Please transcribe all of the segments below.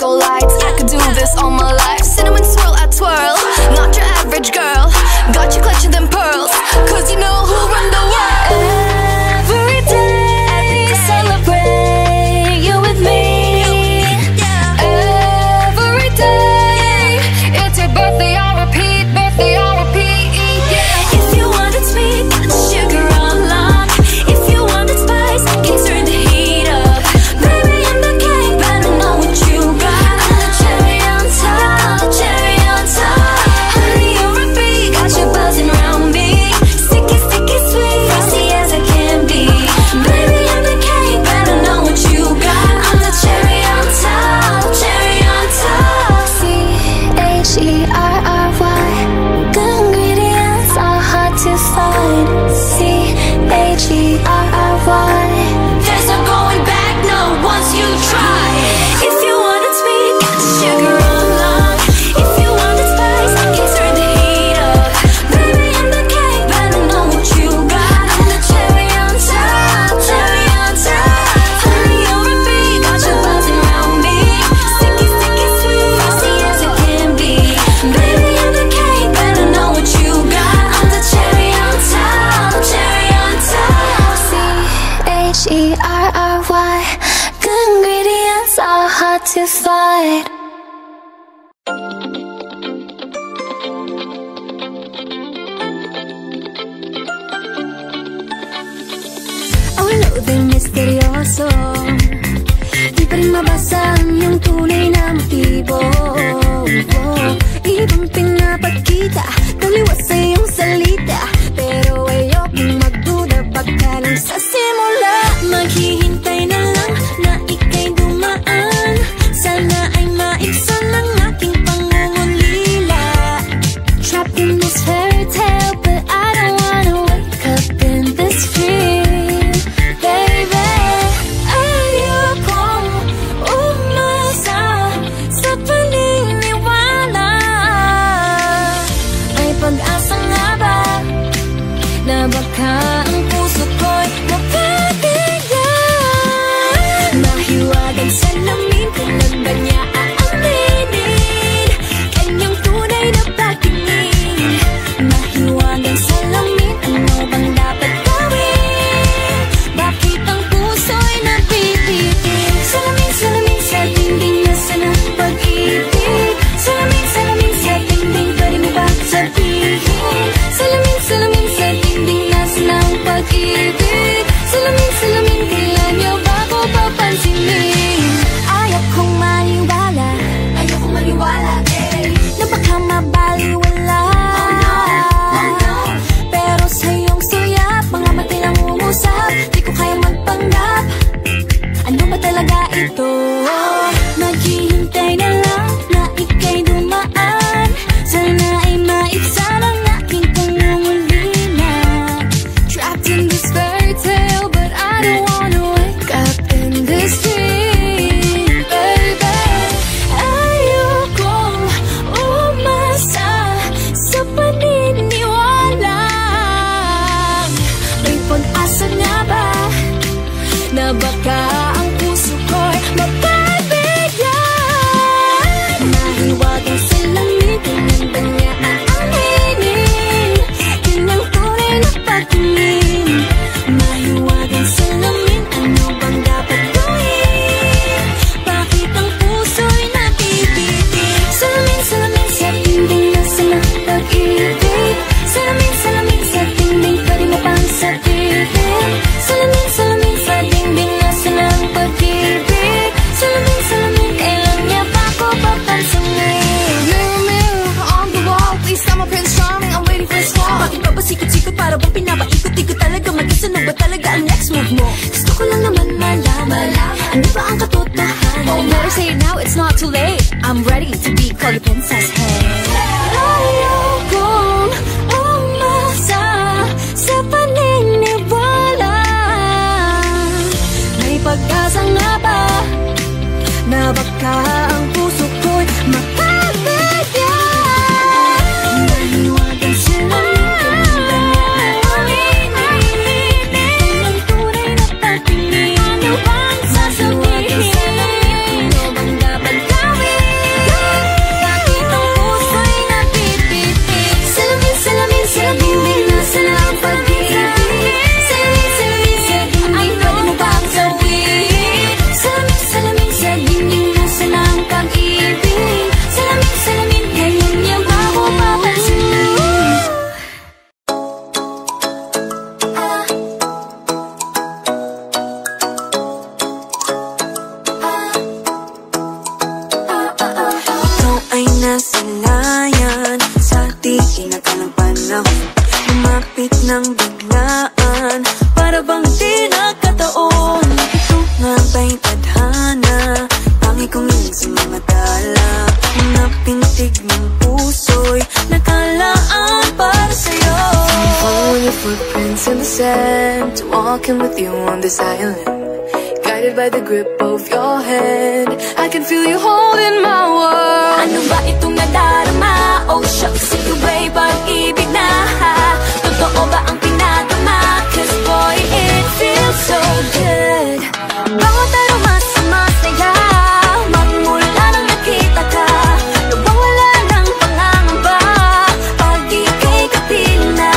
disco lights. I could do this all my life. Cinnamon swirl, I twirl. Not your average girl. Got you clutching them pearls. Cause you know who run the world. Every day, celebrate you with me. Every day, it's your birthday, I'll repeat. Birthday, I'll repeat. If you wanted sweet, sugar on lock. If you wanted spice, can turn the heat up. Baby, I'm the king, better know what you got. I'm the cherry on top, the cherry on top. Honey, you're a bee, got you buzzing around me. Sticky, sticky, sweet, frosty as I can be. Baby, I'm the king, better know what you got. I'm the cherry on top, cherry on top. C-H-E-R-R-Y. Good ingredients are hard to find. C-H-E-R-R-Y. There's no going back, no, once you try. If you wanted sweet, got the sugar on lock. If you wanted spice, I can turn the heat up. Baby, I'm the king, better know what you got. I'm the cherry on top, cherry on top. Honey, you're a bee, got you buzzing around me. Sticky, sticky, sweet, frosty as it can be. Baby, I'm the king, better know what you got. I'm the cherry on top, cherry on top. C-H-E-R-R-Y. Good ingredients are hard to find. Ang loading misteryoso, di pa rin mabasa ang iyong tunay na motibo. Ibang pinapakita, taliwas sa iyong salita. Pero ayokong magduda, baka lang sa simula. Maghihintay na lang na ika'y dumaan. Sana ay maibsan ang aking pangungulila. Trapped in this fairy tale, but I don't wanna wake up in this dream. Baby, ayokong umasa sa paniniwala. May pag-asa nga ba na baka ang puso ko'y mapabigyan? Mahiwagang salamin, kailan ba niya aaminin kanyang tunay na patingin? Mahiwagang salamin, ano bang dapat gawin? Bakit ang puso'y nabibitin? Salamin, salamin sa dingding, nasa ng pag-ibig. Salamin, salamin sa dingding, pwede mo ba sabihin? Salamin, salamin sa dingding, nasa ng pag-ibig. Salamin, salamin, kailan niyo ba ko papansinin? Ayokong maniwala, ayokong maniwala, na baka mabaliwala. Pero sa iyong suyap, mga mati lang umusap. Di ko kaya magpanggap, ano ba talaga ito? Maghihintay na lang na ika'y dumaan. Sana ay maibsan ang aking pangungulila. Trapped in this fairy tale, but I don't wanna wake up in this dream. Baby, ayokong umasa sa paniniwala. May pag-asa nga ba na baka ang puso ko'y mapabigyan? Mahiwagang salamin, kailan ba niya aaminin kanyang tunay na patingin? Mahiwagang salamin, ano bang dapat gawin? Bakit ang puso'y nabibitin? Salamin, salamin sa dingding, nasa ng pag-ibig. Salamin, salamin sa dingding, pwede mo bang sabihin? Salamin, salamin sa dingding, nasa ng pag-ibig. Salamin, salamin, kailan niya ba ko papansinin? Mirror, mirror on the wall, please tell my Prince Charming I'm waiting for his call. Bakit ba ba sikot-sikot, para bang pinapaikot-ikot talaga? Mag-isa na ba talaga ang next move mo? Gusto ko lang naman malaman, ano ba ang katotohanan? Oh, better say it now, it's not too late. I'm ready to be called your princess, hey. Ayokong umasa sa paniniwala. May pag-asa nga ba na baka ang puso ko'y mapabigyan? Mahiwagang salamin, kailan ba niya aaminin kanyang tunay na patingin? Ano bang sasabihin? Ano bang dapat gawin? walking with you on this island, guided by the grip of your hand. I can feel you holding my world. Ano ba itong nadarama? Oh shucks, ito ba'y pag-ibig na? Totoo ba ang pinadama? Cause boy, it feels so good. Bawat aroma sumasaya, magmula nang nakita ka, nawawala ng pangangamba pag ika'y kapiling na.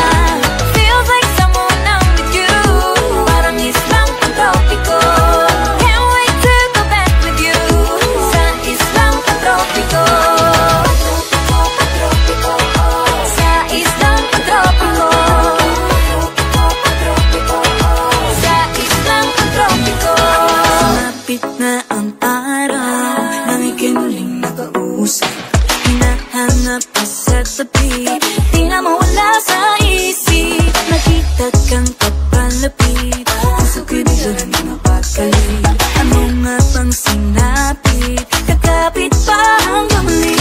Feels like someone I'm with you, parang islang pantropiko. Can't wait to go back with you sa islang pantropiko. Sa islang pantropiko. Sa islang pantropiko. Sumapit na ang araw nang ikinuling nakausap. Hinahanap ka sa tabi, di na mawala sa isip. Nakita kang kapalapit, puso ko'y bigla na mapakalit. Ano nga bang sinapit, kakapit pa hanggang muli.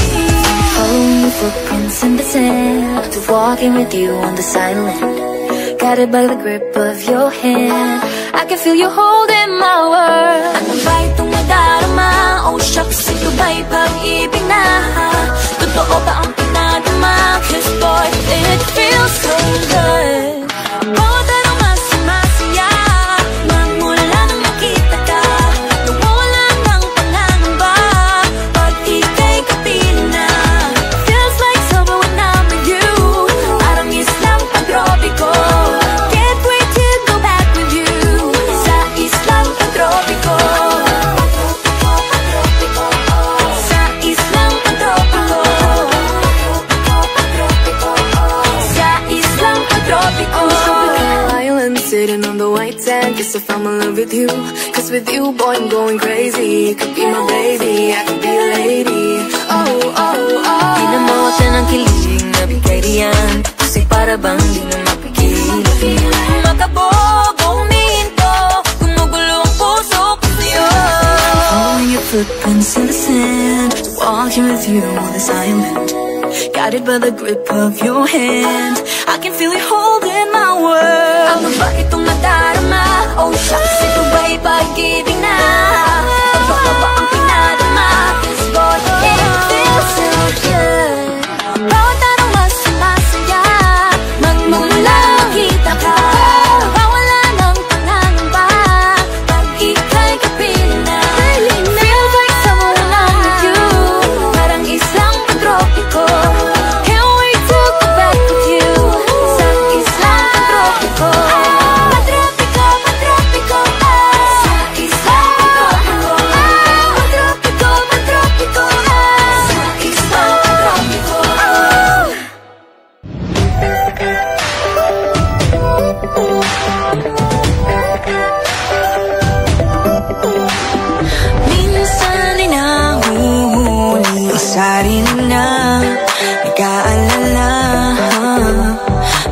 Following your footprints in the sand, to walking with you on this island, guided by the grip of your hand. I can feel you holding my world. Ano ba itong nadarama? Oh shucks, ito ba'y pag-ibig na? Totoo ba ang pinadama? Cause boy, it feels so good. Bawat aroma sumasaya, magmula nang makita ka, nawawala ng pangangamba pag ika'y kapiling na. Feels like summer when I'm with you, parang islang pantropiko. Can't wait to go back with you sa islang pantropiko. Sa islang pantropiko. Sa islang pantropiko. Island sitting on the white sand, guess if I'm in love with you. Cause with you, boy, I'm going crazy. You could be my baby, I could be a lady. Oh, oh, oh. Di na mawala ng kilig na bigay diyan, kasi para bang di na mapigil. Makabobo, huminto, gumugulo ang puso ko sa'yo. Following your footprints in the sand, walking with you on this island, guided by the grip of your hand. I can feel you holding my world. Ano ba itong nadarama? Oh shucks, ito ba'y pag-ibig na? Totoo ba ang pinadama? Cause boy, it feels so good. Bawat aroma sumasaya, magmula makita ka, nawawala ng pangangamba pag ika'y kapiling na. Feels like someone I'm with you, parang islang pantropiko. Can't wait to go back with you sa islang pantropiko. Pantropiko, pantropiko. Sa islang pantropiko. Pantropiko, pantropiko. Sa islang pantropiko. Minsan ay nahuhuli ang sarili na nag-aalala.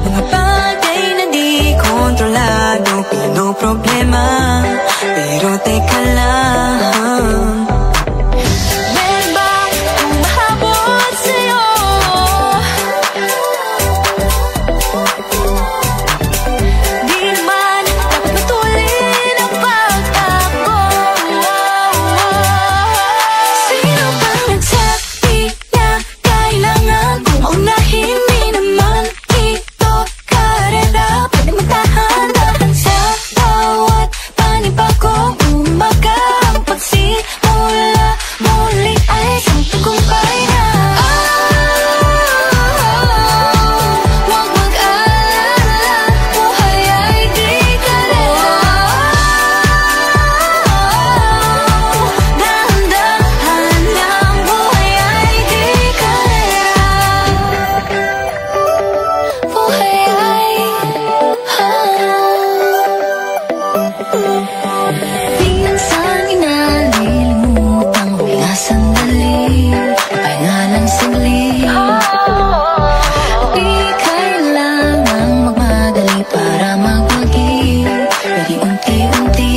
Mga bagay na di kontrolado, pinoproblema, pero teka lang. Meron bang humahabol sa'yo? Di naman dapat matulin ang pagtakbo. Sino bang nagsabi na kailangan kong maunahin? Di naman ito karera, pwede magtahan-tahan sa bawat panibagong umaga. Ang pagsimula muli ay isang tagumpay na. Huwag mag-alala, buhay ay di karera. Dahan-dahan lang, buhay ay di karera. Buhay ay minsan inalilimutan mo na sandali, pahinga lang saglit. Di kailangang magmadali para magwagi, pwede unti-unti.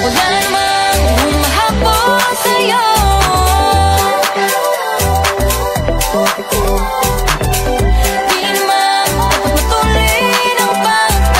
Wala namang humahabol sa'yo. Di naman dapat matulin ang pagtakbo.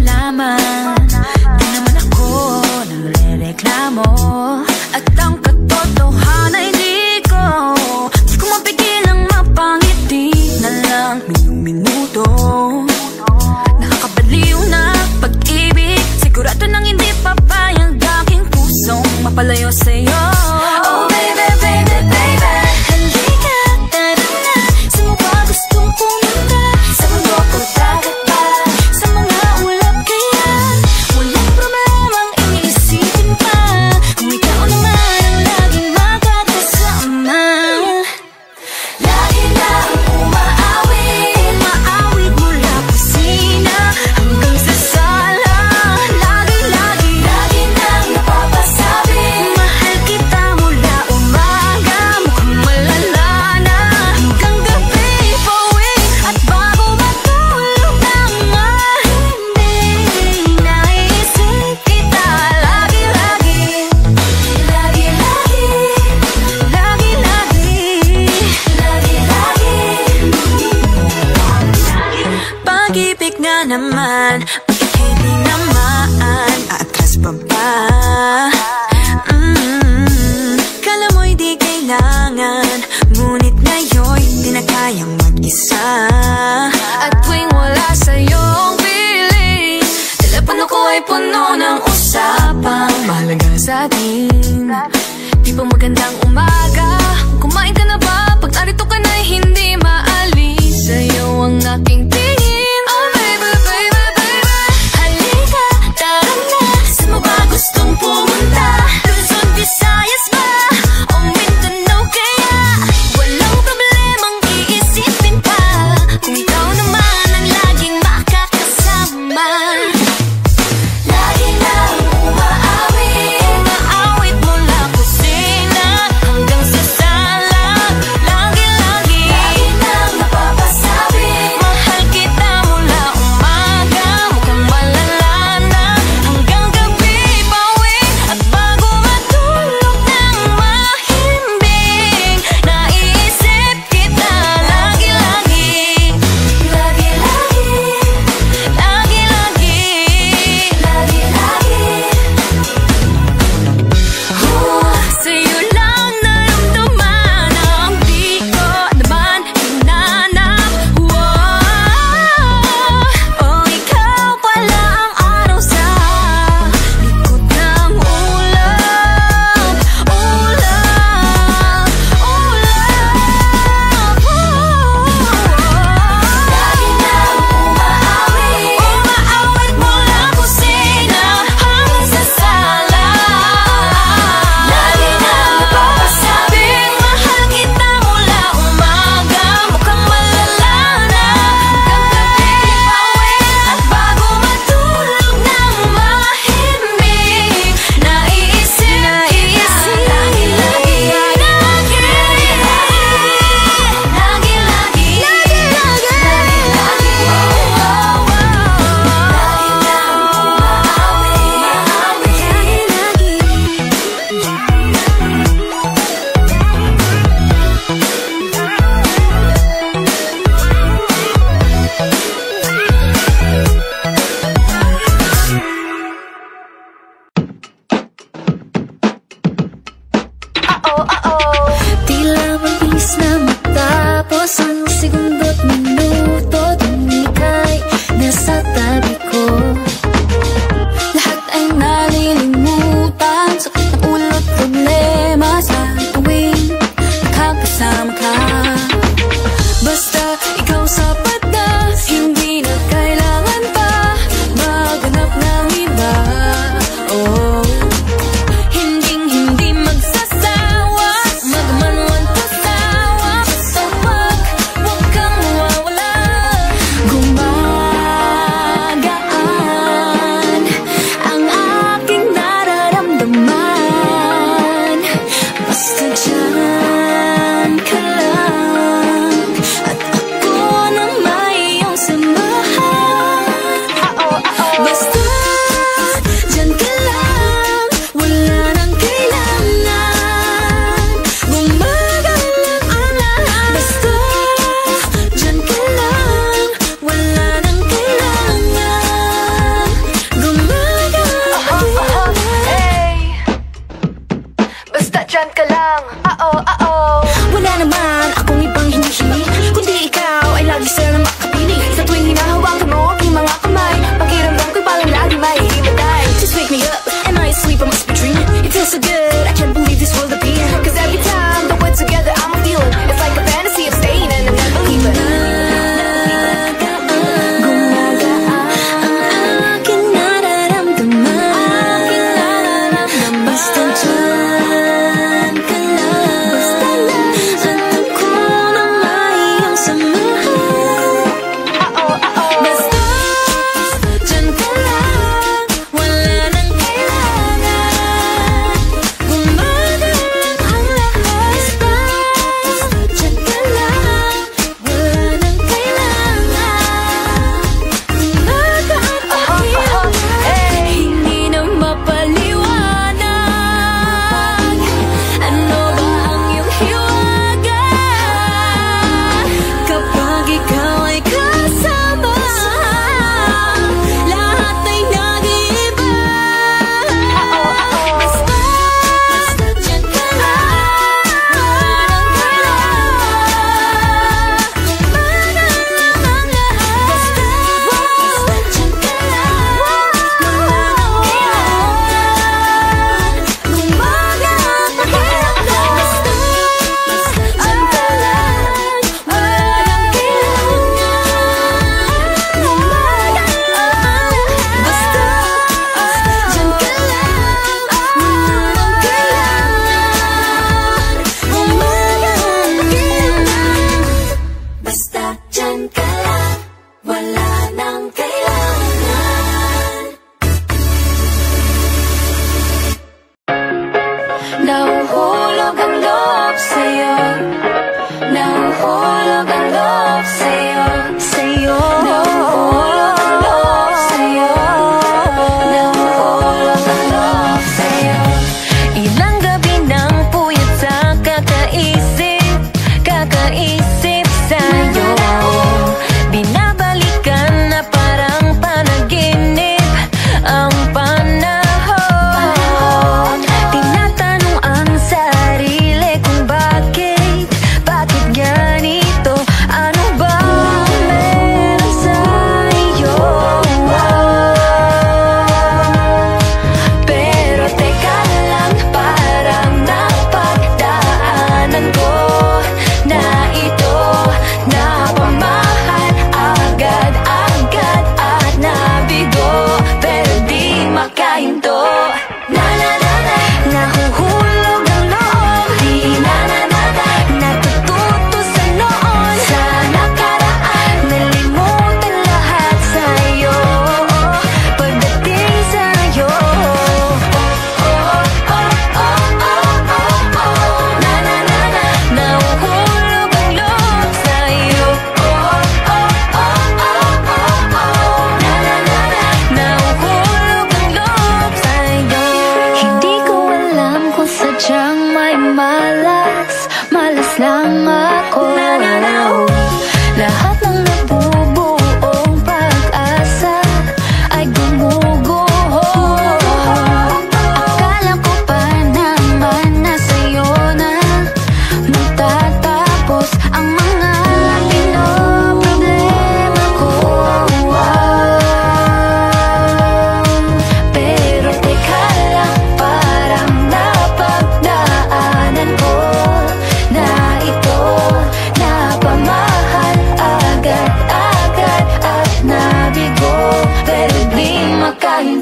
lamang. Di naman ako nagre-reklamo. At ang katotohanan di ko mapigilang mapangiti na lang minuto. Nakakabaliw na pag-ibig, sigurado nang hindi papayag aking pusong mapalayo sa'yo. Oh baby, baby, baby, halika, tara na. Saan mo ba gustong pumunta? Sa mundo ko dagat pa, sa mga ulap kaya walang problemang iisipin pa. Kung ikaw naman ang laging makakasama. Lagi lang umaawit, umaawit mula kusina hanggang sa sala. Lagi nang napapasabi, mahal kita mula umaga, mukhang malala na hanggang gabi. Pauwi at bago matulog ang hindi naisip kita. Lagi pag-ibig nga naman, bakit hindi naman aatras pa ba? Kala mo'y di kailangan, ngunit ngayon'y di na kayang mag-isa. At tuwing wala sa'yong piling, telepono ko ay puno ng usapang mahalaga sa atin. Di ba magandang umaga? Kumain ka na ba? Pag narito ka na'y hindi maalis sa'yo ang aking tingin. Oh baby, baby, baby, Halika, tara na. Saan mo ba gustong pumunta? Luzon, Visayas ba? O Mindanao kaya? Walang problemang iisipin pa. Kung ikaw naman ang laging makakasama. Lagi lang umaawit, Umaawit mula kusina hanggang sa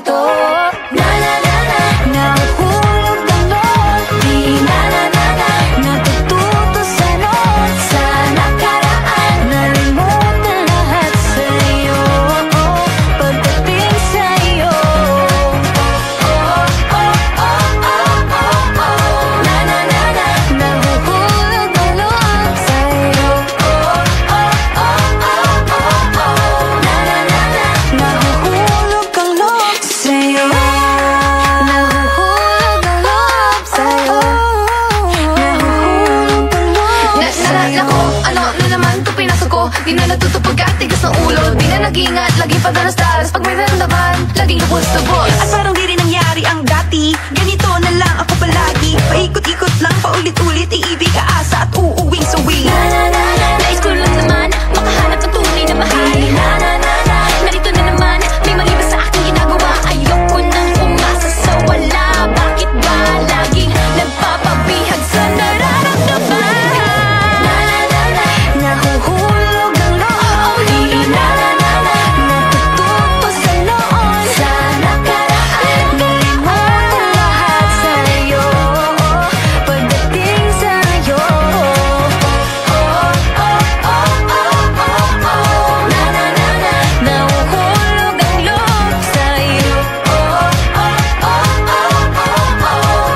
kwento. Na na na na, nahuhulog ang loob. Di na na na na, natututo sa noon. Sa nakaraan, nalimutan lahat sa'yo. Pagdating sa'yo, na na na na, nahuhulog ang loob sa'yo. Na na na na, nahuhulog ang loob sa'yo. Nahuhulog ang loob sa'yo. Nahuhulog ang loob sa'yo. Nako, ano na naman ito pinasok ko. Di na natutupag at tigas ng ulo. Di na nag-ingat, lagi pa daras-daras. Pag may naramdaman, laging lubos-lubos. At parang di rin nangyari ang dati. Ganito na lang ako palagi. Paikot-ikot lang, paulit-ulit. Iibig, aasa at uuwing suwi. Na na na na, nais ko lang naman makahanap ng tunay na mahal. Na na na na, narito na naman. May mali ba sa aking ginagawa? Ayoko nang umasa sa wala. Bakit ba laging nagpapabihag sa nararamdaman? Na na na na, nahuhulog ang loob. Di na na na na, natututo sa noon. Sa nakaraan, nalimutan lahat sa'yo. Pagdating sa'yo, na na na na, nahuhulog ang loob sa'yo.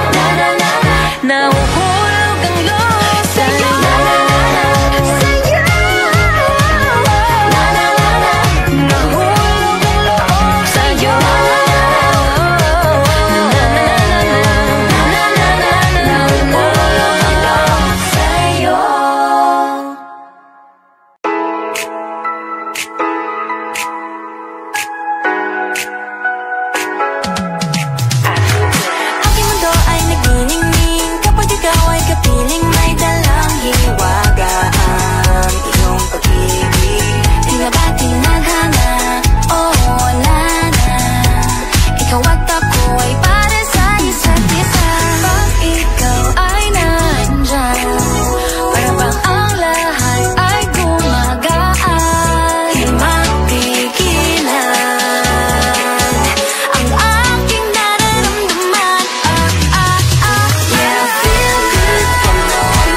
Na na na na, nahuhulog ang loob sa'yo. Na na na na, sa'yo. Na na na na, nahuhulog ang loob sa'yo. Na na na na, nahuhulog ang loob sa'yo. Aking mundo ay nagniningning kapag ikaw ay kapiling may dalang hiwaga ang iyong pag-ibig. Di na ba tinadhana? Oo, wala na. Ikaw at ako ay para sa isa't isa. Pag ikaw ay nandyan, para bang ang lahat ay gumagaan. Di mapigilan ang aking nararamdaman. Yeah, feel good. Pag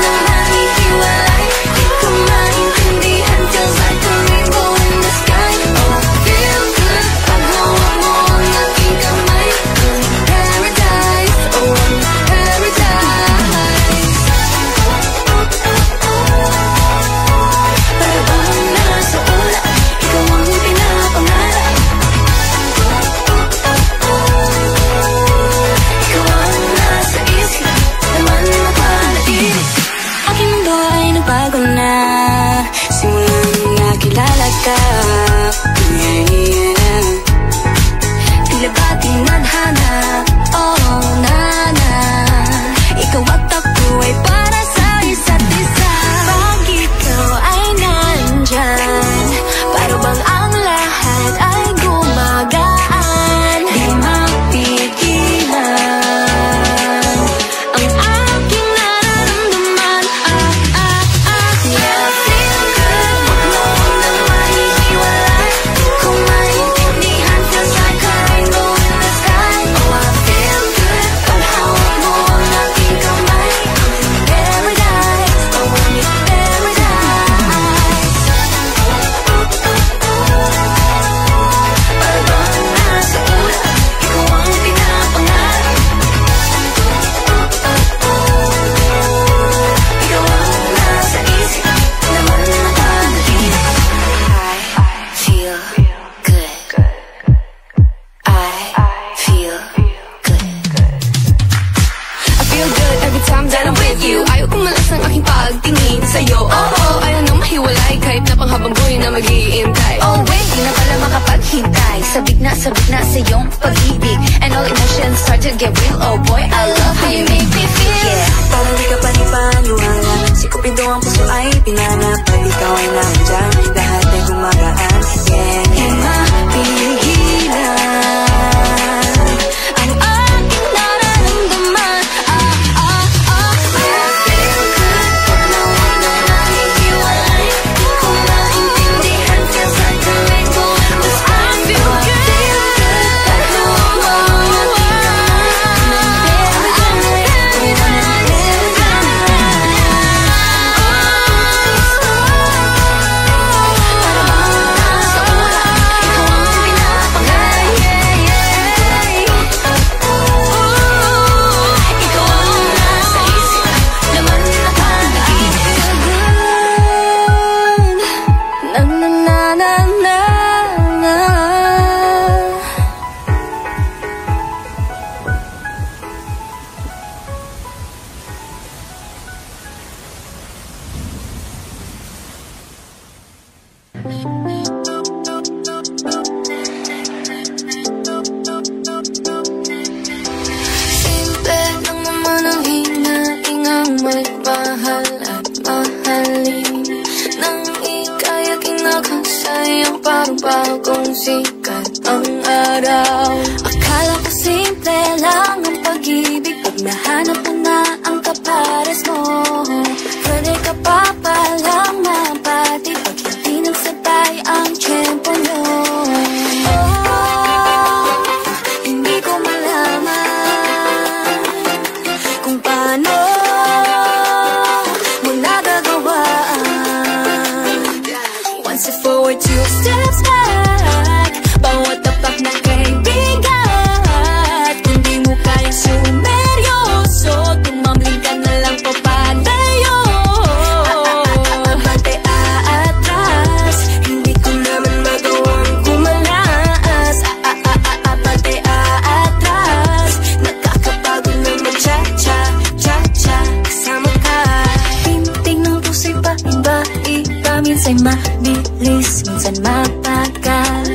na nahihiwalay, di ko maintindihan. Feels like a rainbow in the sky. Oh, feel good. Pag hawak mo ang aking kamay, paradise. Oh, paradise. Para bang nasa ulap, ikaw ang pinapangarap. Ikaw ang nasa isip, naman mapanaginip. Aking mundo ay nagbago na simula nung nakilala ka. Yeah. Tila ba tinadhana? Oh, nana. Ikaw at ako ay para sa isa't isa. Pag ikaw ay nandyan, para bang ang lahat ay gumagaan. Di mapigilan ang aking nararamdaman. Yeah, feel good. Wag mo nang mahihiwalay. Di ko maintindihan. Feels like a rainbow in the sky. Oh, I feel good. Pag hawak mo ang aking kamay, paradise. Oh, paradise. Para bang nasa ulap, ikaw ang pinapangarap. Ikaw ang nasa isip, naman mapanaginip. I feel good. I feel good. I feel good every time that I'm with you. Ayaw kong malas ng aking pagtingin sa'yo. Oo, ayaw nang mahiwalay kahit na panghabang buhay na mag-iintay. Oh wait, di na pala makapaghintay. Sabik na sa iyong pag-ibig. And all emotions start to get real. Oh boy, I love how you make me feel. Yeah. Parang di ka panipaniwala. Si Cupido ang puso ay pinanap. Pag ikaw ay nandyan, lahat ay gumagaan. Yeah, Di mapigilan ang aking nararamdaman. Yeah, feel good. Pag nawag na nahihiwalay, di ko maintindihan. Feels like a rainbow in the sky. I feel good. Pag nawag magmahal at mahalin. Nang ika'y aking nakasayang parang bagong sikat ang araw. Akala ko simple lang ang pag-ibig, pag nahanap mo na ang kapares mo. Pwede ka pa palang mapati pag hindi nagsabay ang tiyempo nyo. Hindi ko malaman kung paano mo nagagawaan. One step forward, two steps back. Bawat tapak na kaibigan, kung di mo kayang sumeryoso, tumambling ka na lang papalayo. Abante aatras, hindi ko naman magawang kumalas. Abante aatras, nakakapagod na mag-cha-cha, cha-cha, kasama ka. Tintig ng puso'y paiba-iba, minsan mabilis, minsan mapagal.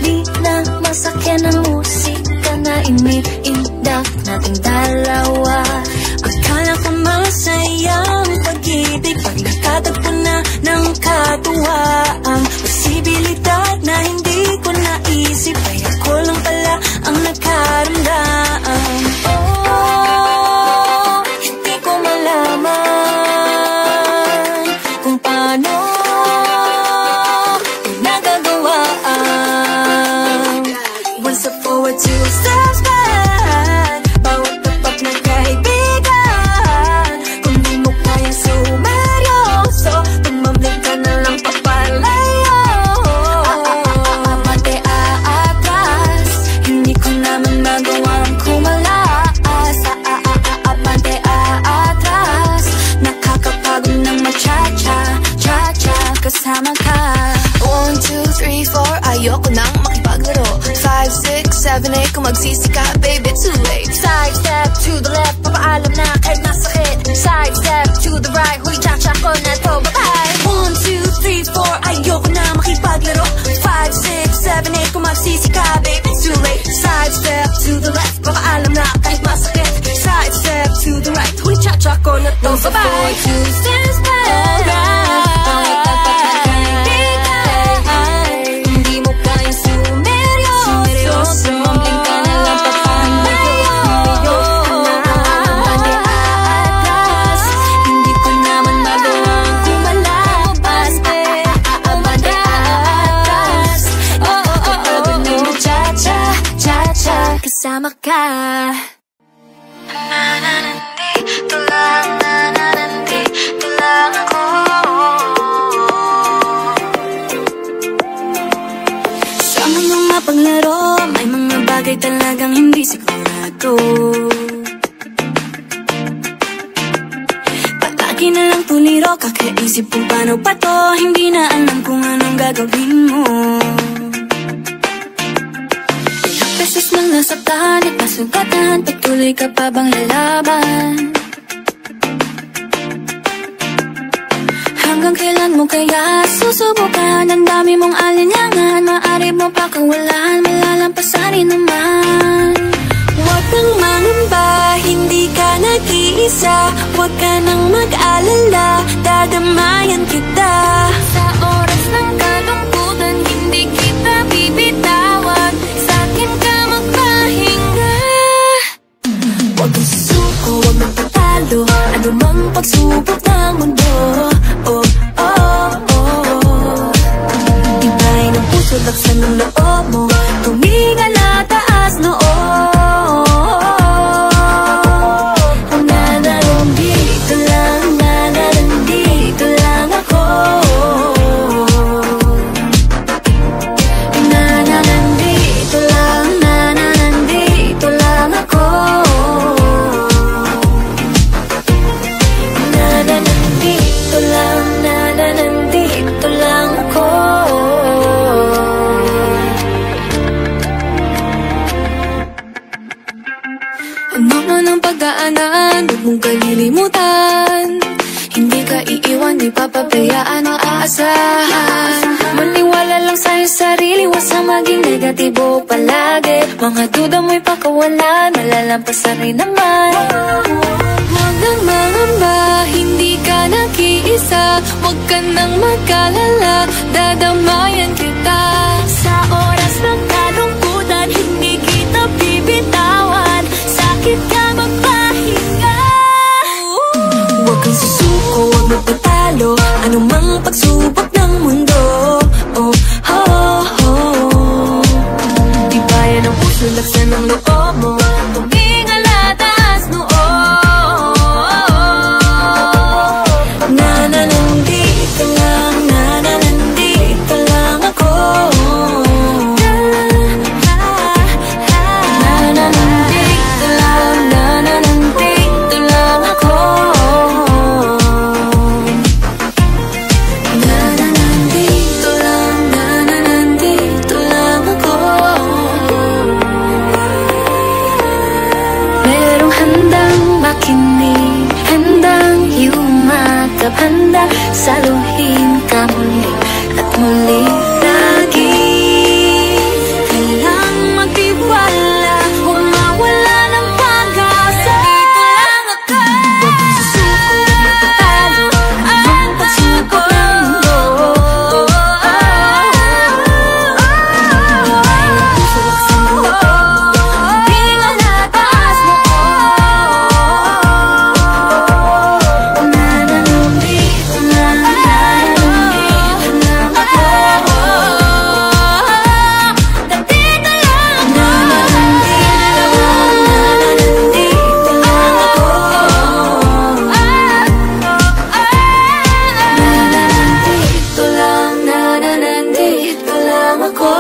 Di na masakyan ang musika na iniindak nating dalawa. Akala ko masayang pag-ibig pag nakatagpo na ng katuwaan. Posibilidad na hindi ko naisip ay ako lang pala ang nagkaramdam. Oh, hindi ko malaman kung paano nagagawaan. One step forward, two steps back. Bawat tapak ng kaibigan, kung di mo kayang sumeryoso, tumambling ka na lang papalayo. Abante aatras, hindi ko naman magawang kumalas. Abante aatras, nakakapagod ng ma-cha-cha, cha-cha, kasama ka. 1, 2, 3, 4, ayoko nang makipaglaro. 5, 6, 7, 8, kung magsisi ka, baby, too late. Side step to the left, papaalam na kahit masakit. Side step to the right, huy, cha-cha ko na to, bye-bye. 1, 2, 3, 4, ayoko na makipaglaro. 5, 6, 7, 8, kung magsisi ka, baby, too late. Side step to the left, papaalam na kahit masakit. Side step to the right, huy, cha-cha ko na to, bye-bye. 2 steps back, hindi mo kayang sumeryoso, tumambling ka na lang papalayo. Abante aatras, hindi ko naman magawang kumalabas. Abante aatras, nakakapagod na mag-cha-cha, cha-cha, kasama ka. Nandito lang, nandito lang ako. Sa mga paglaro, may mga bagay talagang hindi sigurado. Palagi na lang tuliro, kakaisip kung paano pa to. Hindi na alam kung anong gagawin mo. Ilang beses nang nasaktan at nasugatan, patuloy ka pa bang lalaban? Hanggang kailan mo kaya susubukan? Ang dami mong alinlangan, maaari mo pa kawalan, malalampasan naman. Huwag kang mangamba, hindi ka nag-iisa. Huwag ka nang mag-alala, dadamayan kita. Sa oras ng kalungkutan, hindi kita bibitawan. Sa akin ka magpahinga. Huwag mong susuko, huwag mong tatalo, ano mang pagsubok ng mundo. Oh, oh, oh. Ibay ng puso, laksan ng loob mo, tumingala taas noo. Nananandito lang, nananandito lang ako. Nananandito lang, nananandito lang ako. Nananandito lang, nananandito lang ako. Ano man ang pagdaanan, huwag mong kalilimutan. Hindi ka iiwan, di papabayaan o aasahan. Maniwala lang sa'yo sarili, huwag sa maging negatibo palagi. Mga duda mo'y pakawalan, malalampasan rin naman. Huwag nang mangamba, hindi ka nag-iisa, huwag ka nang mag-alala, dadamayan kita. Sa oras ng kalungkutan, hindi kita bibitawan. Sakit ka magpahinga. Huwag kang susuko, huwag magpatalo, anumang pagsubok ng mundo. Oh, oh, oh. Tibayan ang puso, laksan ng loob mo, tumingala, taas noo. Nananandito lang, nananandito lang ako. Nananandito lang, nananandito lang ako. Nananandito lang, nananandito lang ako. Merong handang makinig, handang yumakap, handa saluhin ka muli at muli lagi. Kailang magtiwala, huwag mawala ng pag-asa. Dito lang ako. Huwag kang susuko, huwag magpatalo, anumang pagsubok ng mundo. Tibayan ang puso, laksan ng loob mo, tumingala, taas noo. Nananandito lang, nananandito lang ako. Nandito lang, nananandito lang, nananandito lang ako. Nananandito lang, nananandito lang ako.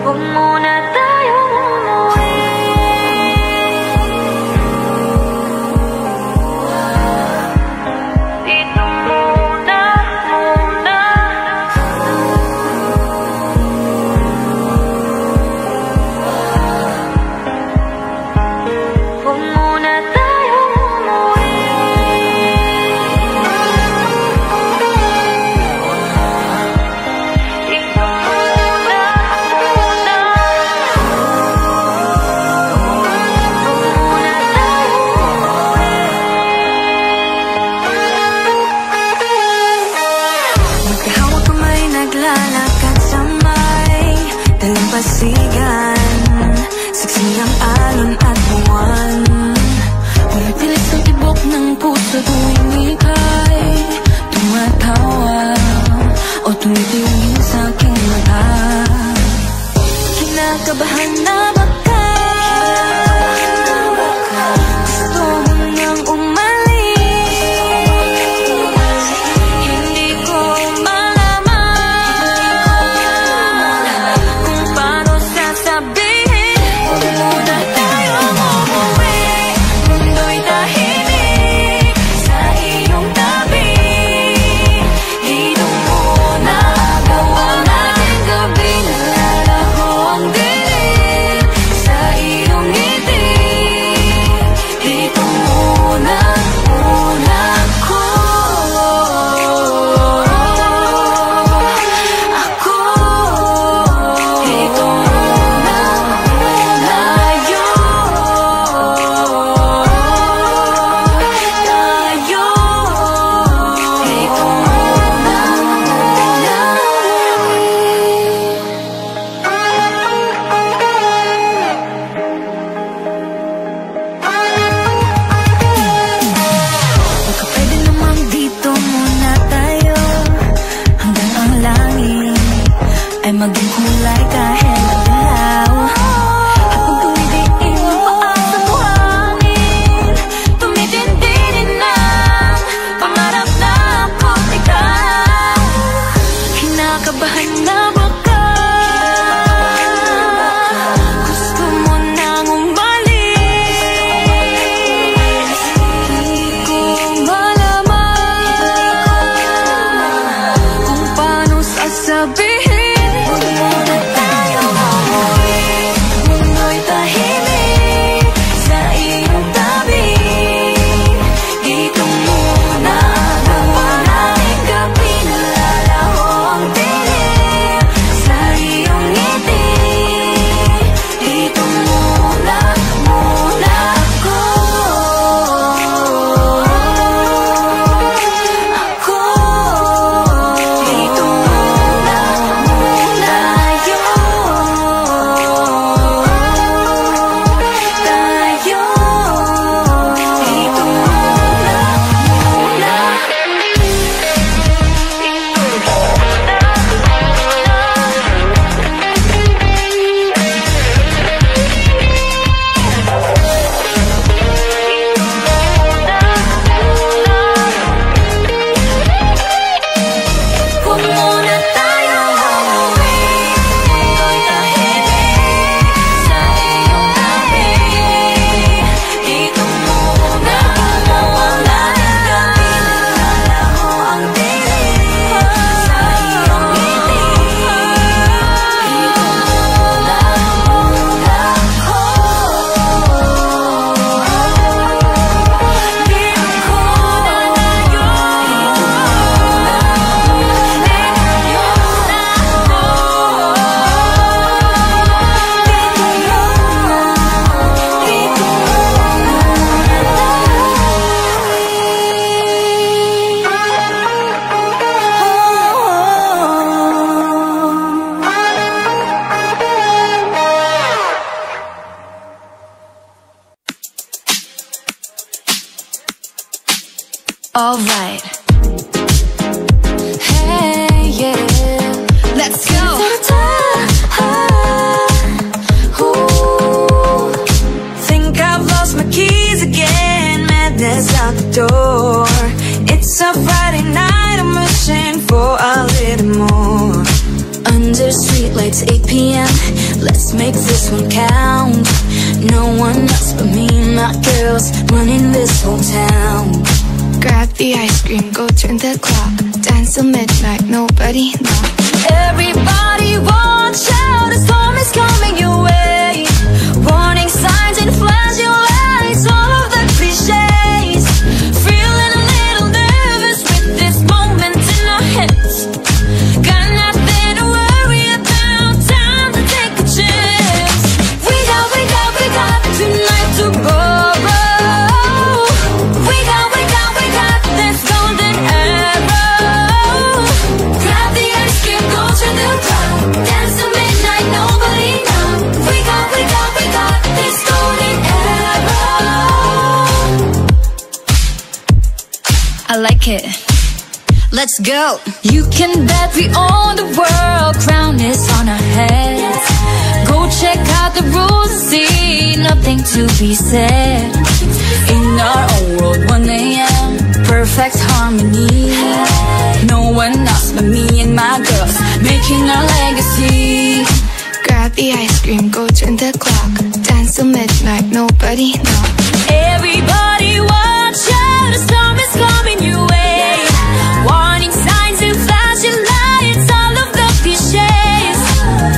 Huwag muna tayong umuwi. Dito muna, muna. Huwag muna tayong umuwi. Dito muna, muna. Huwag muna tayong umuwi. Magkahawak kamay, naglalakad sa may dalampasigan. Saksi ng alon at buwan. Pumitilis ang tibok ng puso tuwing ika'y tumatawa o tumitingin sa aking mata. Kinakabahan na ba ka? Gusto mo nang umalis? Hindi ko malaman kung paano sasabihin. Huwag muna tayong umuwi. Mundo'y tahimik sa iyong tabi. Dito muna gawa natin gabi. Nalalaho ang dilim sa iyong ngiti. Dito muna, muna ako. Ako. Dito muna, muna tayo. Tayo. Dito muna, muna. Baka pwede namang dito muna tayo hanggang ang langit ay maging kulay kahit madilaw. Habang tumitingin pa sa buhangin, tumitindi din ang pangarap na ako't ikaw. Kinakabahan na ba ka? Gusto mo nang umalis? Hindi ko malaman kung paano sasabihin. Huwag mo more. Under streetlights, 8 p.m. Let's make this one count. No one else but me, my girls running this whole town. Grab the ice cream, go turn the clock. Dance till midnight, nobody knock. Everybody watch out, a storm is coming your way. Warning signs and flashing lights, all of the cliches. Feeling a little nervous with this moment in our heads. Got nothing to worry about, time to take a chance. We got tonight to borrow. We got this golden arrow. Grab the ice cream, go to the club. Dance till midnight, nobody knows. We got this golden arrow. I like it. Let's go. You can bet we own the world, crown is on our heads. Go check out the rules and see, nothing to be said. In our own world, 1 a.m., perfect harmony. No one else but me and my girls, making our legacy. Grab the ice cream, go turn the clock. Dance till midnight, nobody knock. Everybody watch out, a storm is coming your way. Warning signs and flashing lights, all of the cliches.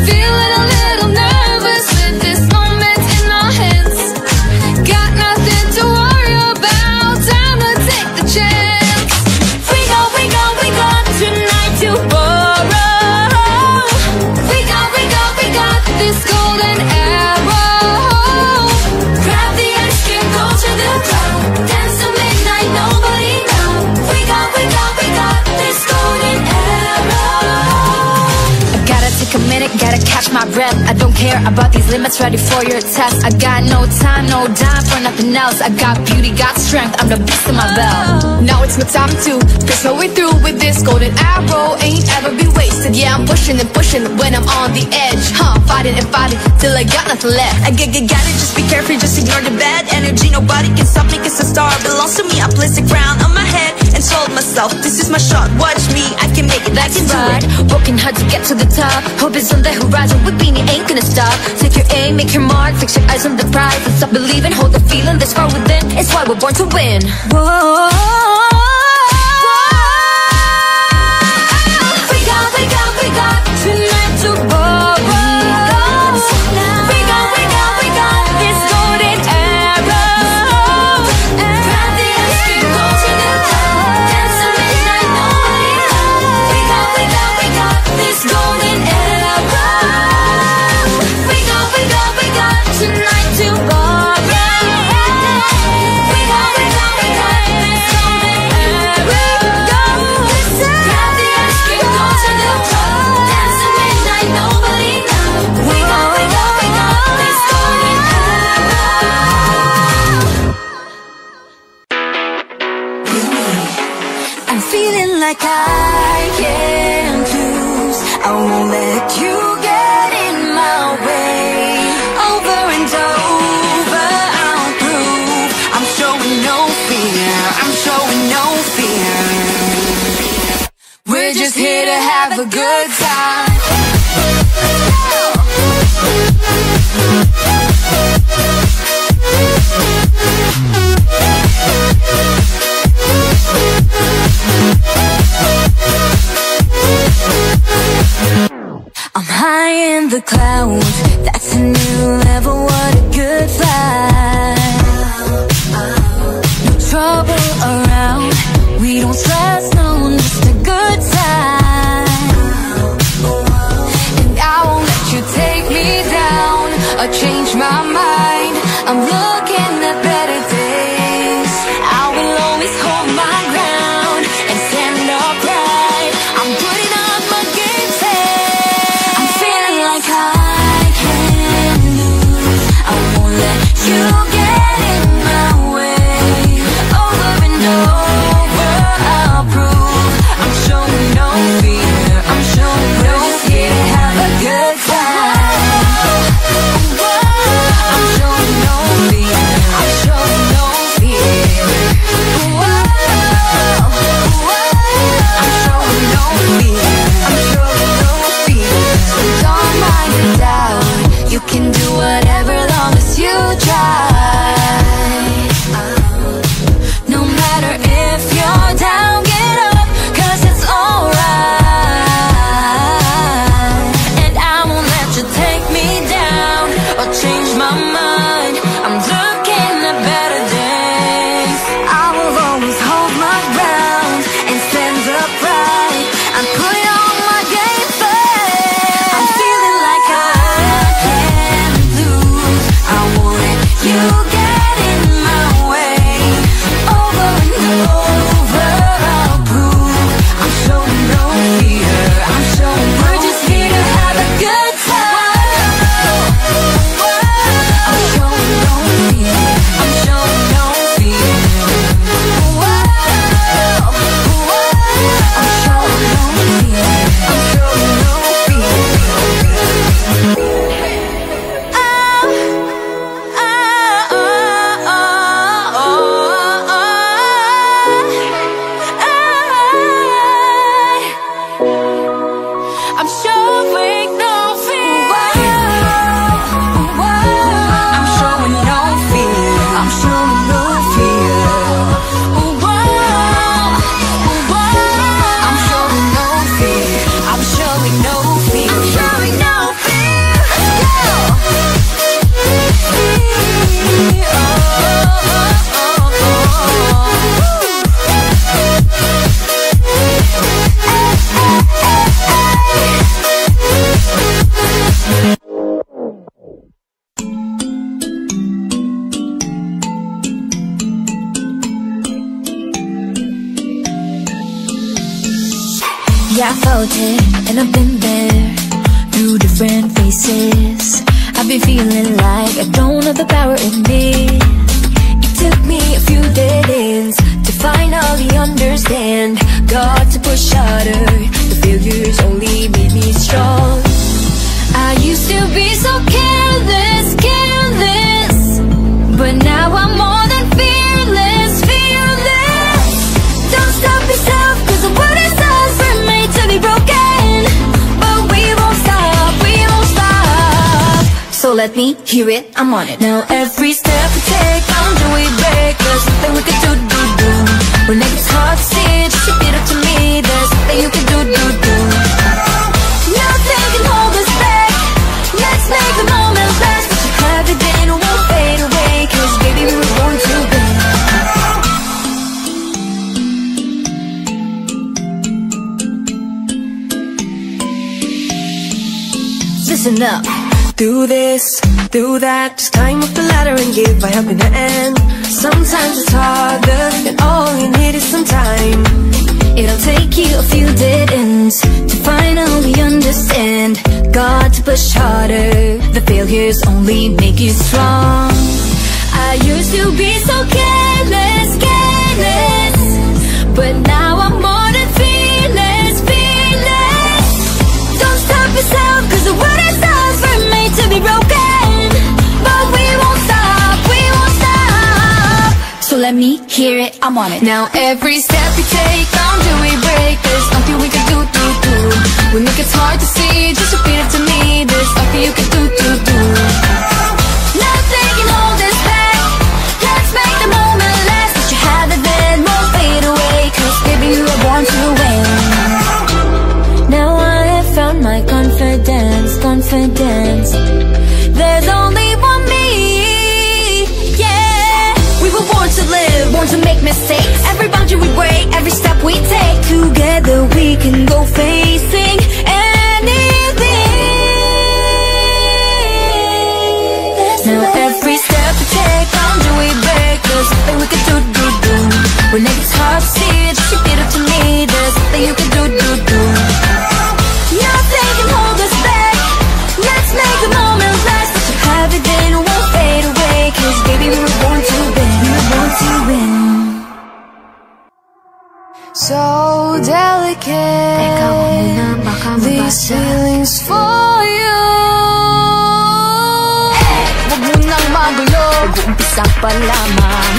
Feeling a little nervous with this moment in our hands. Got nothing to worry about, time to take the chance. We got tonight to borrow. We got this golden arrow. Grab the ice cream, go to the club. Dance till midnight, nobody knows. We got this golden arrow. I gotta take a minute, gotta catch my breath. I don't care about these limits, ready for your test. I got no time, no dime for nothing else. I got beauty, got strength, I'm the beast in my belt. Now it's my time to push my way through with this golden arrow. Ain't ever be wasted, yeah, I'm pushing and pushing when I'm on the edge. Fighting and fighting till I got nothing left. I got it, just be careful, just ignore the bad energy. Nobody can stop me, cause the star belongs to me. I placed a crown on my head and told myself, this is my shot, watch me, I can make it, I can do Right, it. working hard to get to the top. Hope is on the horizon, with Beanie ain't gonna stop. Take your aim, make your mark, fix your eyes on the prize. And stop believing, hold the feeling that's far within. It's why we're born to win. Whoa. We got tonight to borrow. We got this golden arrow. Grab the ice cream, go to the club. Dance till midnight, nobody knows. We got this golden arrow. We got tonight to borrow. We got this golden arrow. Grab the ice cream, go to the club. Dance till midnight, nobody knows. We got this golden arrow. I'm feeling like I can't lose. I won't let you get in my way. Over and over, I'll prove I'm showing no fear. I'm showing no fear. We're just here to have a good time. I'm high in the clouds, that's a new level, what a good flight. No trouble around, we don't stress, no, just a good time. And I won't let you take me down or change my mind. I'm looking at better days. I will always hold my ground and stand upright. I'm putting up my game face. I'm feeling like I can't lose. I won't let you get in my way. Over and over, I'll prove I'm showing no fear. I'm showing no fear. I'm showing no fear. I'm showing no fear. I'm showing no fear. I'm showing no fear. Yeah, I felt it, and I've been there through different faces. I've been feeling like I don't have the power in me. It took me a few dead ends to finally understand. Got to push harder, the failures only made me strong. I used to be so careless, careless, but now I'm more than fearless, fearless. Don't stop yourself, 'cause the world is ours, we're made to be broken. But we won't stop, we won't stop. So let me hear it, I'm on it. Now every step we take, boundary we break. There's nothing we can do. When it gets hard to see, just repeat it to me. There's nothing you can do. Nothing can hold us back. Let's make the moment last. What you have it then won't fade away, 'cause baby we were born to win. Listen up. Do this, do that, just climb up the ladder and give a helping hand. Sometimes it's harder, and all you need is some time. It'll take you a few dead ends to finally understand. Got to push harder, the failures only make you strong. I used to be so careless, careless, but now I'm more than fearless, fearless. Don't stop yourself, 'cause the world is ours, we're made to be broken. But we won't stop, we won't stop. So let me hear it, I'm on it. Now every step we take, boundary we break. There's nothing we can do. When it gets hard to see, just repeat it to me. There's nothing you can do. Nothing can hold us back. Let's make the moment last. What you have it then won't fade away, 'cause baby you were born to win. Now I have found my confidence, confidence. There's only one me, yeah. We were born to live, born to make mistakes. Every boundary we break, every step we take. Together we can go facing anything. Now every step we take, boundary we break. There's nothing we can do. When it gets hard to see, just repeat it to me. There's nothing you can do. Nothing can hold us back. Let's make the moment last. What you have it then won't fade away, 'cause baby we were born to win. We were born to win. So delicate, these feelings for you. Huwag mo nang magulo, mag-uumpisa pa lamang.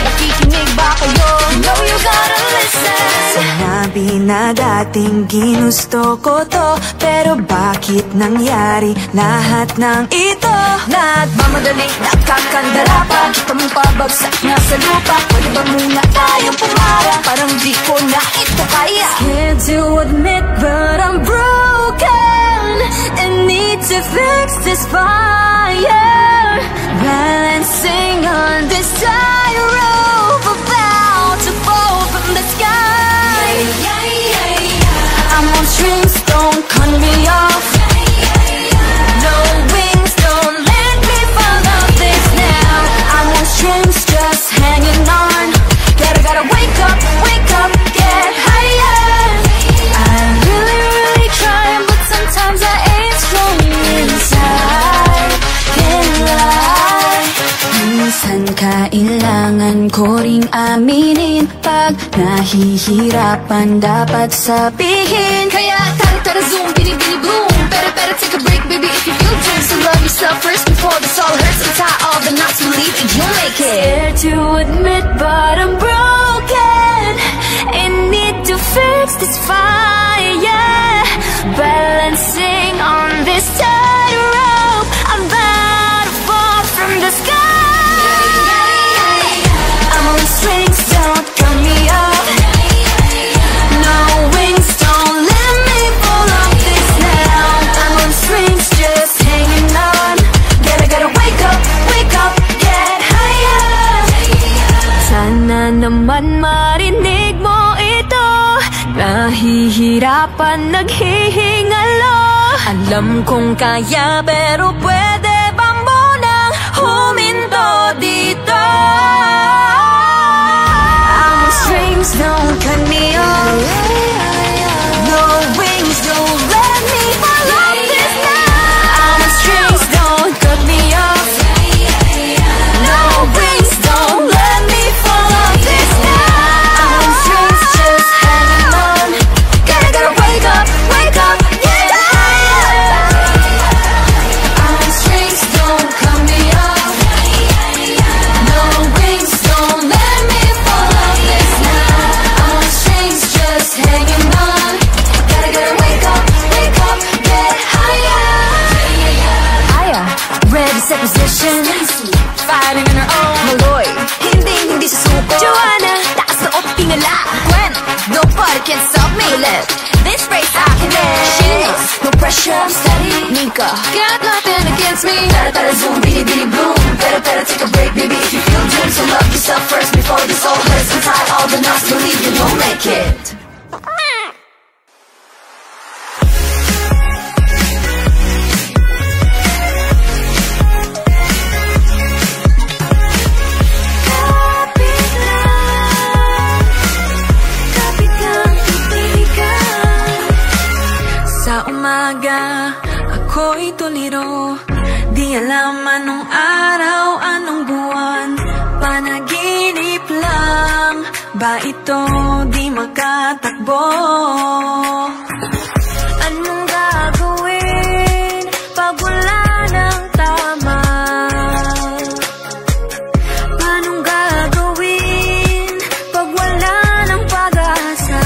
Nakikinig ba kayo? No, you gotta listen. Sinabi na dating ginusto ko to, pero bakit nangyari lahat ng ito? Nagmamadali, nakakandala pa, kita mong pabagsak na sa lupa. Pwede ba muna tayong pumara? Parang di ko na ito kaya. Scared to admit but I'm broken and need to fix this fire. Balancing on this tightrope, about to fall from the sky. I'm on strings, don't cut me off. No wings, don't let me fall off this now. I'm on strings, just hanging on. Gotta wake up, get higher. I'm really trying, but sometimes I ain't strong inside. Can't lie. Minsan kailangan ko ring aminin, pag nahihirapan dapat sabihin. Kaya tara zoom, bini boom. Better take a break, baby, if you feel doom. So love yourself first before this all hurts. And tie all the knots, believe and you'll make it. Scared to admit but I'm broken and need to fix this fire. But naman naghihingalo. Alam kong kaya pero pwede ba munang huminto dito? I'm on strings, don't cut me off. No wings, don't let me fall off this night. I'm on strings, don't cut me off. No wings, don't let me fall off this night. I'm on strings, just hanging on. Gotta wake up, yeah. I'm on strings, don't cut me off. No wings, don't let me fall off this night. I'm on strings, just hanging on. Gotta wake up, get higher. Aya, ready, set position. Fighting on her own. Maloy, hindi susuko. Joanna, taas na o tingala. Gwen, nobody can stop me. Left, this race I can live. She knows, no pressure, I'm steady. Nika, got nothing against me. Tara zoom, bitty boom. Better take a break, baby, if you feel doomed. So love yourself first before this all hurts. And tie all the knots, believe you don't make it. Sa umaga, ako'y tuliro. Di alam anong araw, anong buwan. Panaginip lang ba ito, di makatakbo? Anong gagawin pag wala ng tama? Anong gagawin pag wala ng pag-asa?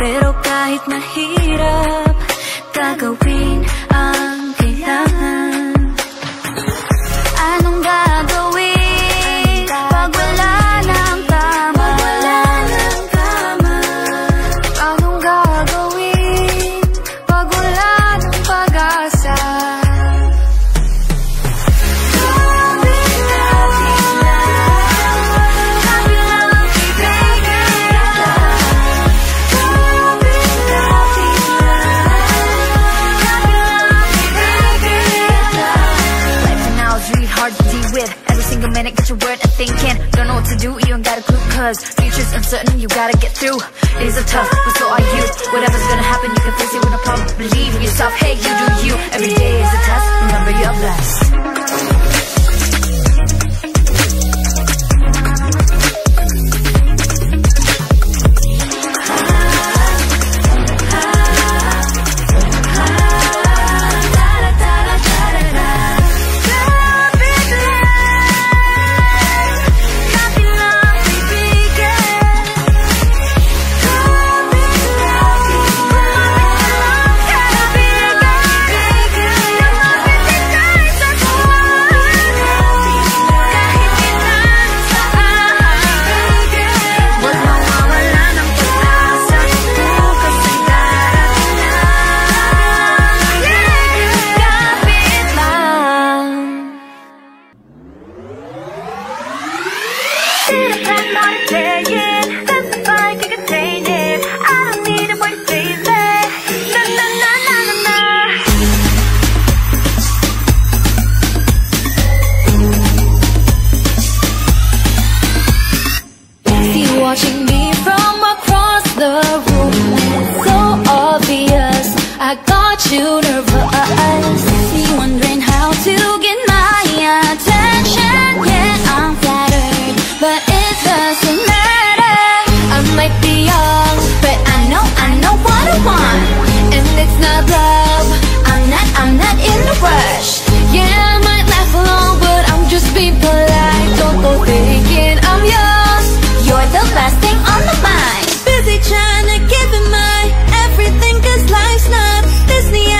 Pero kahit mahirap, gagawin ang kailangan. Anong gagawin pag wala ng tama? Anong gagawin pag wala ng pag-asa? Minute, get your word and thinking. Don't know what to do, you ain't got a clue. Cause future's uncertain, you gotta get through. Days are tough, but so are you. Whatever's gonna happen, you can face it with no problem. Believe in yourself, hey, you do you. Every day is a test, remember you're blessed. Watching me from across the room, so obvious, I got you nervous. You wondering how to get my attention. Yeah, I'm flattered, but it doesn't matter. I might be young, but I know what I want. And it's not love, I'm not in a rush. Yeah, I might laugh along, but I'm just being polite. Don't go thinking I'm yours, you're the last thing on the mind. Busy trying to give it my everything, cause life's not Disney.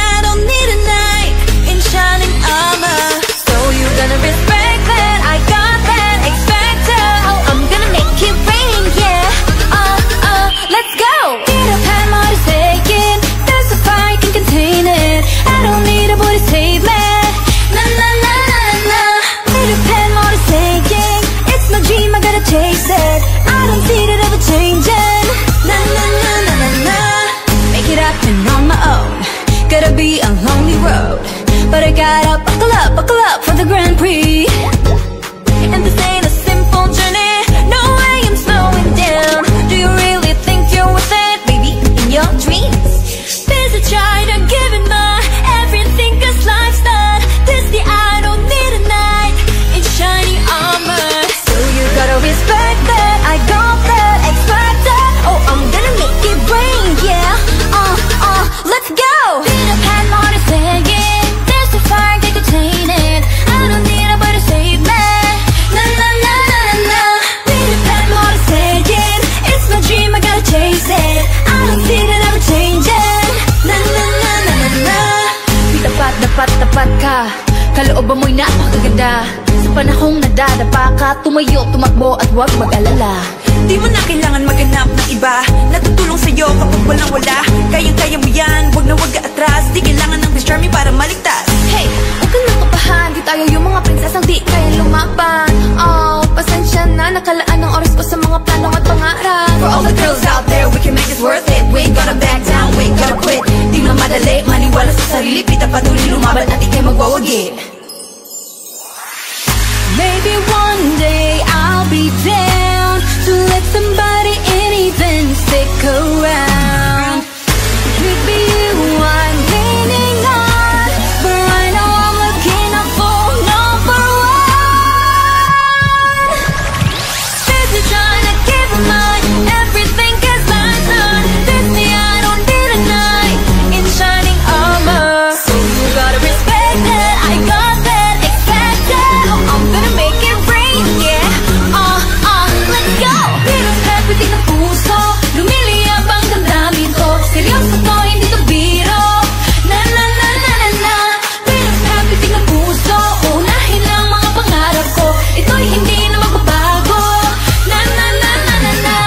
kalooban mo'y napakaganda. Sa panahong nadadapa ka, tumayo, tumakbo at huwag mag-alala. Di mo na kailangan maghanap ng iba na tutulong sa'yo kapag walang wala. Kayang-kaya mo yan, wag na wag atras. Di kailangan ng Prince Charming para maligtas. Hey, huwag kang nakapahan, di tayo yung mga prinsesang di kayang lumaban. Oh, pasensya na, nakalaan ng oras ko sa mga plano at pangarap. For all the girls out there, we can make this worth it. We ain't gonna back down, we ain't gonna quit. Di na madali, maniwala sa sarili, pita patuloy lumaban at ikay magwawagi. Maybe one day I'll be down to let somebody in, even stick around. Could be you I'm leaning on, but right now I'm looking up for number one. Busy trying to keep in mind everything is mine. This me, I don't need a knight in shining armor. So you gotta respect that I got that, expect that. I'm gonna make it rain, yeah. Let's go. Pilos pwede ng puso, lumiliyabang damdamin ko. Seryoso to, hindi to biro. Na na na na na na. Pilos pwede ng puso, unahin ang mga pangarap ko. Ito'y hindi na magbabago. Na na na na na na.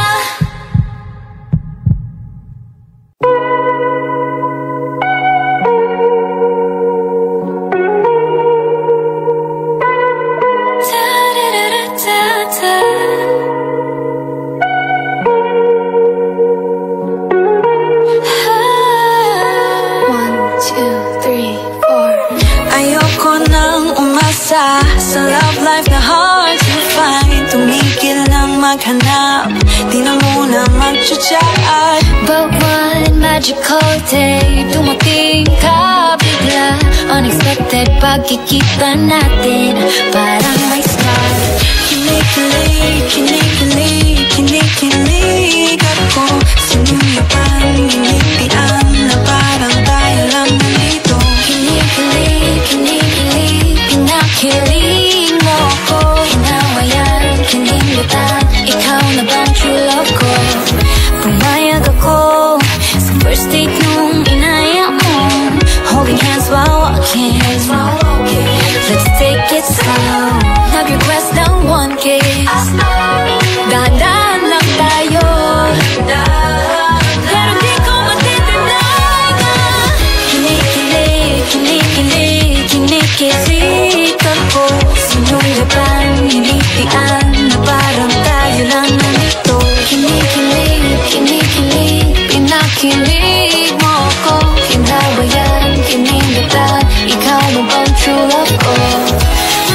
Ayoko nang umasa sa love life na hard to find. Tumigil lang maghanap, di na muna mag-chat. But one magical day, dumating ka bigla. Unexpected pagkikita natin, parang may start. Kinikilig, kinikilig, kinikilig ako. Sinuyapan, ginitian na parang tayo lang nandito. Kinikilig, kinikilig, pinakilig mo ako. Hinawayan, kinilitan, ikaw na bang true love ko? Pumayag ako sa first date nung inaya mo. Holding hands while walking, let's take it slow. Nag-request ng 1K, dahan-dahan lang tayo. Pero di ko matitinay ka. Kinikilig, kinikilig, kinikilig ako. Sinuyapan, nilitian na parang tayo lang nandito. Kinikilig, kinikilig, pinakilig mo ako. Hinawayan, kinilitan, ikaw na bang true love ko?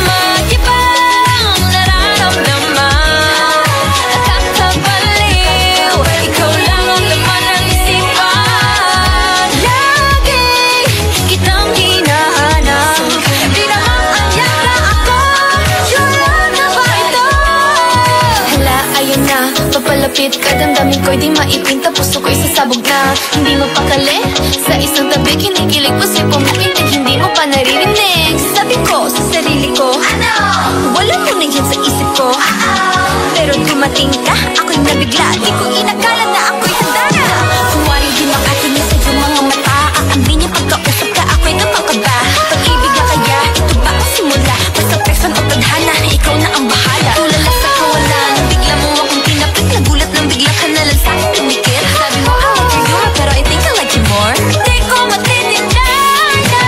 Mag-ibang nararamdaman, nakakabaliw, ikaw lang ang laman ng isipan. Lagi kitang hinahanap, di naman andyan na ako. True love na ba ito? Hala, ayun na, papalapit ka, damdamin ko'y di maipinta, puso ko'y sasabog na. Hindi mo pakali, sa isang tabi, kinikilig po sa'y pumakinig, hindi mo pa naririnig. Sabi ko sa sarili ko, wala mo na yan sa isip ko. Pero dumating ka, ako'y nabigla, di ko inakala na ako'y handa na. Kung waring di makatingin sa iyong mga mata, aambi niya pagkausap ka, ako'y napakaba. Pag-ibig na kaya, ito ba ang simula? Basta person o tadhana, ikaw na ang bahala. Tulala sa kawalan, bigla mo akong tinapit, nagulat nang bigla ka na lang sa'kin tumikit. Sabi mo, I like you, pero I think I like you more. Di ko matitinay na.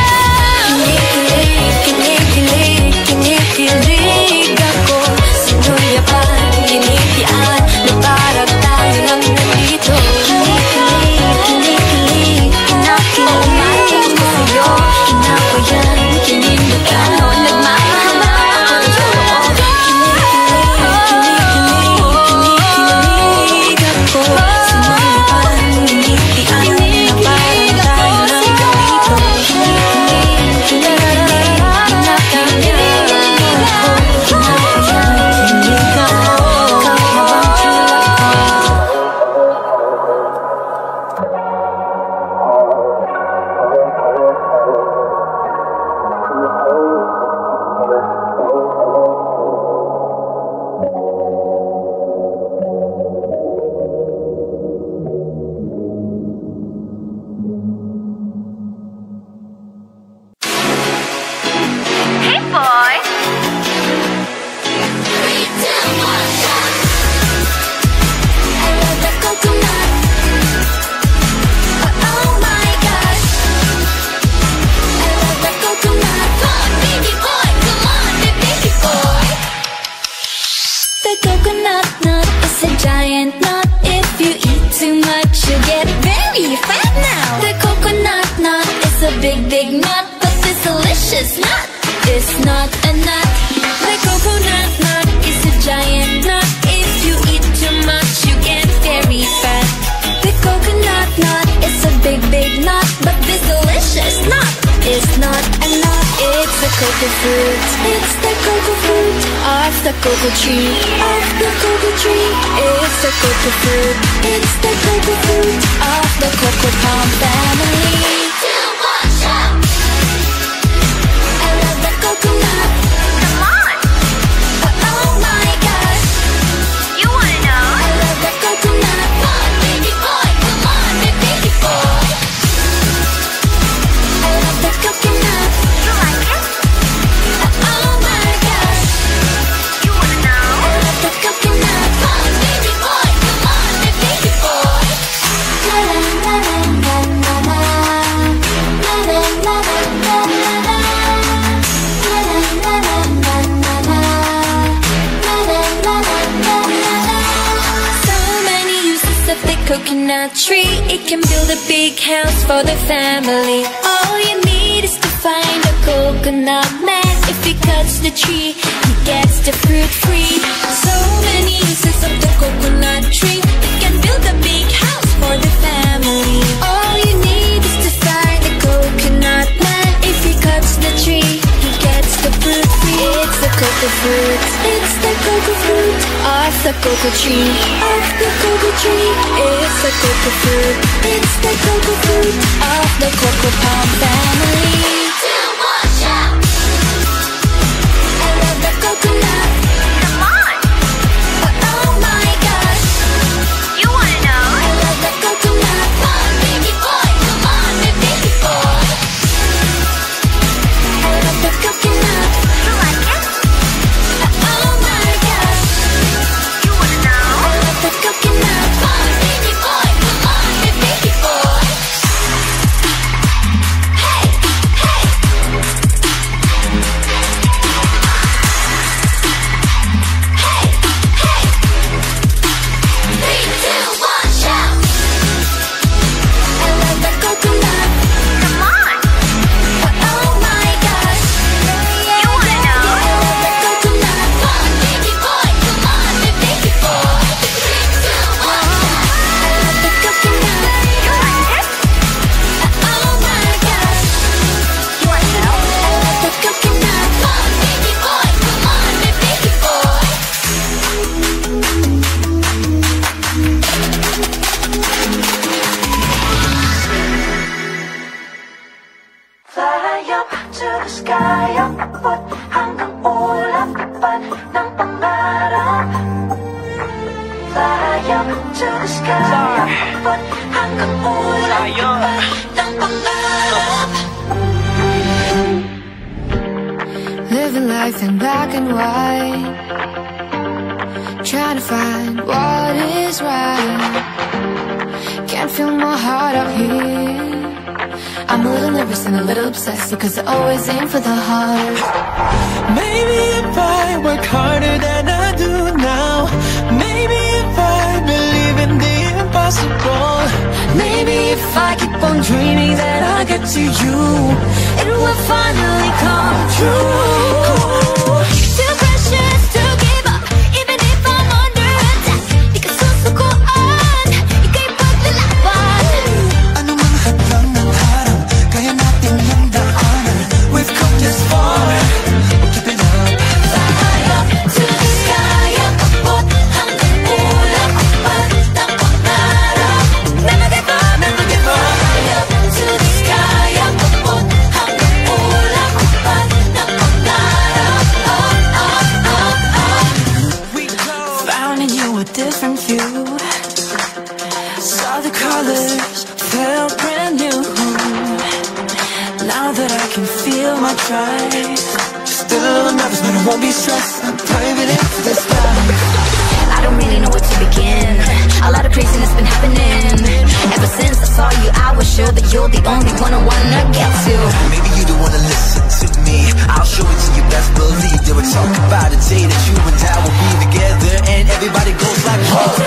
Kinikilig, kinikilig, kinikilig ako. Sinuyapan, kinitian, na parang tayo lang It's a giant nut. If you eat too much, you get very fat now. The coconut nut is a big, big nut, but this delicious nut is not a nut. The coconut nut is a giant nut. If you eat too much, you get very fat. The coconut nut is a big, big nut, but this delicious nut is not a nut. It's the cocoa fruit. It's the cocoa fruit of the cocoa tree. Of the cocoa tree. It's the cocoa fruit. It's the cocoa fruit of the cocoa palm family. Too much. I love the coconut. Come on. Oh my gosh. You wanna know? I love the coconut. Come on, baby boy. Come on, baby boy. I love the coconut. You like it? Oh my gosh. You wanna know? I love the coconut. Come on, baby boy. Come on, baby boy. La la la la la la. La la la la la la la. La la la la la la la. La la la la la la. So many uses of the coconut tree. It can build a big house for the family. All you need is to find a coconut man. If he cuts the tree, he gets the fruit free. So many uses of the coconut tree. It can build a big house for the family. All you need is to find a coconut man. If he cuts the tree, he gets the fruit free. It's the cocoa fruit. It's the cocoa fruit of the cocoa tree. Of the cocoa tree. It's the cocoa fruit. It's the cocoa fruit of the cocoa palm family. Too much. I love the coconut. Come on. Oh my gosh. You wanna know? I love the coconut. Come on, baby boy. Come on, baby boy. I love the coconut. You like it? Oh my gosh. You wanna know? I love the coconut. Come on, baby boy. Come on, baby boy. Hey, hey. Hey, hey. 3, 2, 1, shout. I love the coconut. Come on. Oh my gosh. You wanna know? I love the coconut. Come on, baby boy. Come on, baby boy. 3, 2, 1, shout. I love the coconut. You like it? Oh my gosh. You wanna know? I love the coconut. Come on, baby boy. Come on, baby boy. Fly up to the sky, abot hanggang ulap kapal ng pangarap. Fly up to the sky, abot hanggang ulap kapal ng pangarap. Living life in black and white, trying to find what is right. Can't feel my heart out here. I'm a little nervous and a little obsessed because I always aim for the heart. Maybe if I work harder than I do now, maybe if I believe in the impossible, Maybe if I keep on dreaming that I'll get to you, it will finally come true. Too precious to give up, even if I'm under attack. Di ka susuko on, ika'y paglalaban. anumang hadlang ng harang, kaya natin yung daanan. We've come this far, keep it up. Fly up to the sky, abot hanggang ulap kapal ng pangarap. Never give up, never give up. Fly up to the sky, abot hanggang ulap kapal ng pangarap. Oh, oh, oh, oh. We go. Found in you a different view. Saw the colors, felt brand new. Now that I can feel my drive, Still a little nervous, but I won't be stressed. I'm diving into this time. I don't really know where to begin. A lot of craziness been happening. Ever since I saw you, I was sure that you're the only one I wanna get to. Maybe you don't wanna listen to me. I'll show it to you, best believe. They would talk about a day that you and I will be together, and everybody goes like, whoa.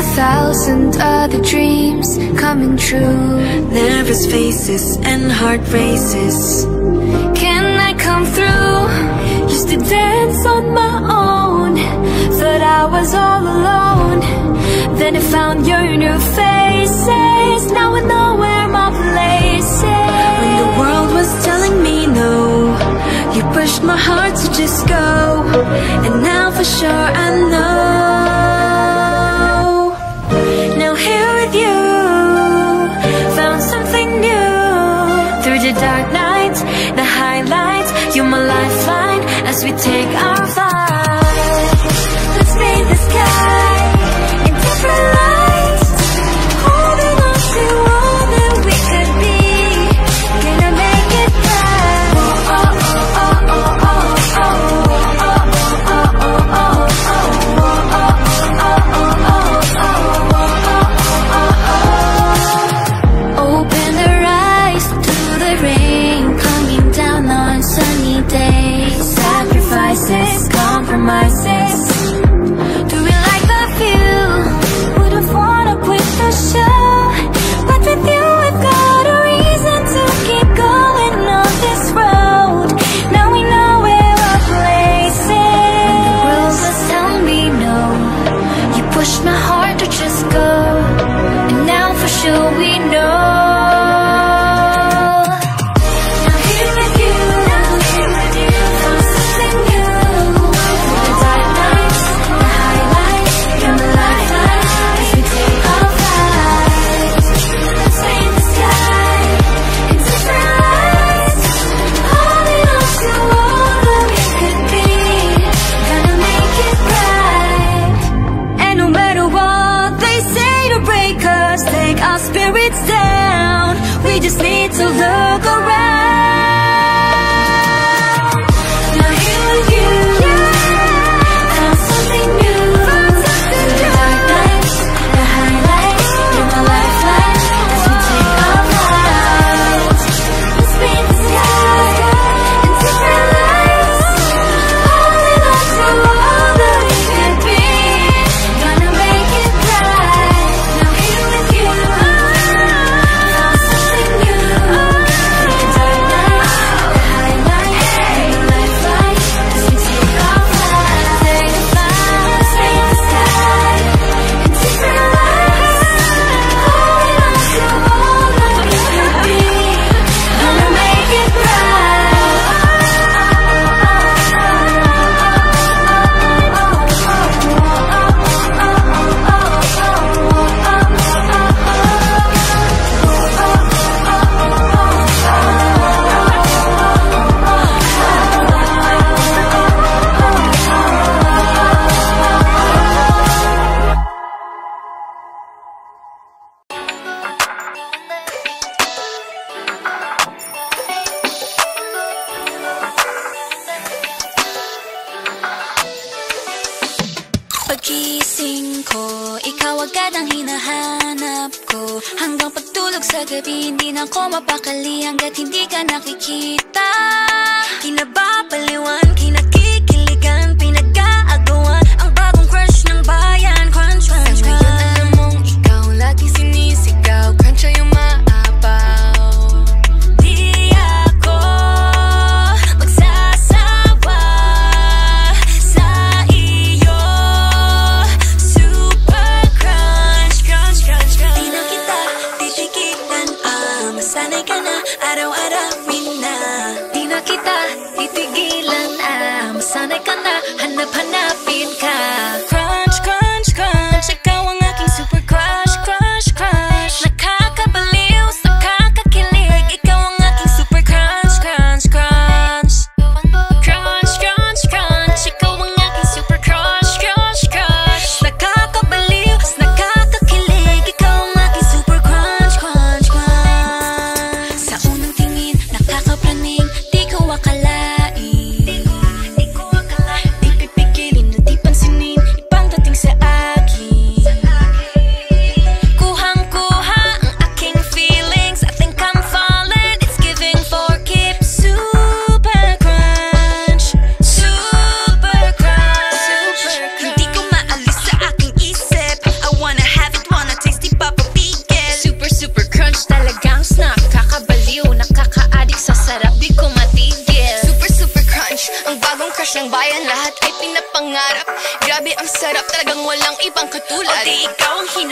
1,000 other dreams coming true. Nervous faces and heart races. Can I come through? Used to dance on my own, thought I was all alone. Then I found your new faces, now I know where my place is. When the world was telling me no, you pushed my heart to just go. And now for sure I know. Now here with you, found something new. Through the dark nights, the highlights, you're my lifeline as we take our flight. Let's paint the sky in different lights, holding on to all that we could be. Gonna make it right. Oh, oh, oh, oh, oh, oh, oh, oh, oh, oh, oh, oh. Open their eyes to the rain coming down on sunny days. Sacrifices, compromises. Do we like the view? Would've wanna quit the show, but with you I've got a reason to keep going on this road. Now we know where our place The world is. was telling me no, you pushed my heart to just go. And now for sure we know. Now here with you, found something new. Through the dark nights, the highlights, you're my lifeline as we take our flight. Let's paint the sky in different lights, holding on to all that we could be. Gonna make it right. And no matter what they say to break us, take our spirits down, we just need to look around. Now here with you, found something new. Through the dark nights, the highlights, you're my lifeline as we take our flight. Let's paint the sky in different lights, holding on to all that we could be. Gonna make it right. Now here with you, found something new. Through the dark nights, the highlights, you're my lifeline as we take our flight. Let's paint the sky in different lights, holding on to all that we could be. Gonna make it Pagkising ko, ikaw agad ang hinahanap ko. Hanggang pagtulog sa gabi, hindi na ako mapakali hanggat hindi ka nakikita. Kinababaliwan, kinakikiligan, pinag-aagawan ang bagong crush ng bayan. Crunch, crunch, crunch. Ngayon alam mong ikaw lagi sinisigaw. Crunch ay umaapaw. Di ako magsasawa sa iyo. Super crunch, crunch, crunch, crunch. Di na kita titigilan, masanay ka na, araw-arawin na. Di na kita titigilan,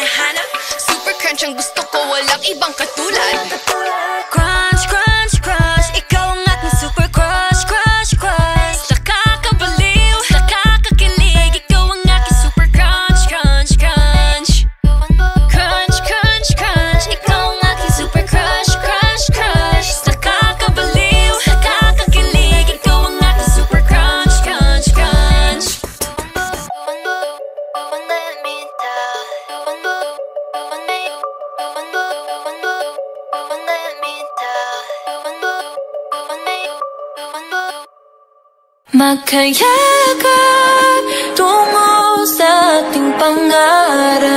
hinahanap. Super crunch ang gusto ko, walang ibang katulad. Crunch, crunch, crunch, ikaw ang aking super crush, crush, crush. Nakakabaliw, nakakakilig, ikaw ang aking super crunch, crunch, crunch. Crunch, crunch, crunch, ikaw ang aking super crush, crush, crush. Nakakabaliw, nakakakilig, ikaw ang aking super crunch, crunch, crunch. Magkayakap tungo sa ating pangarap.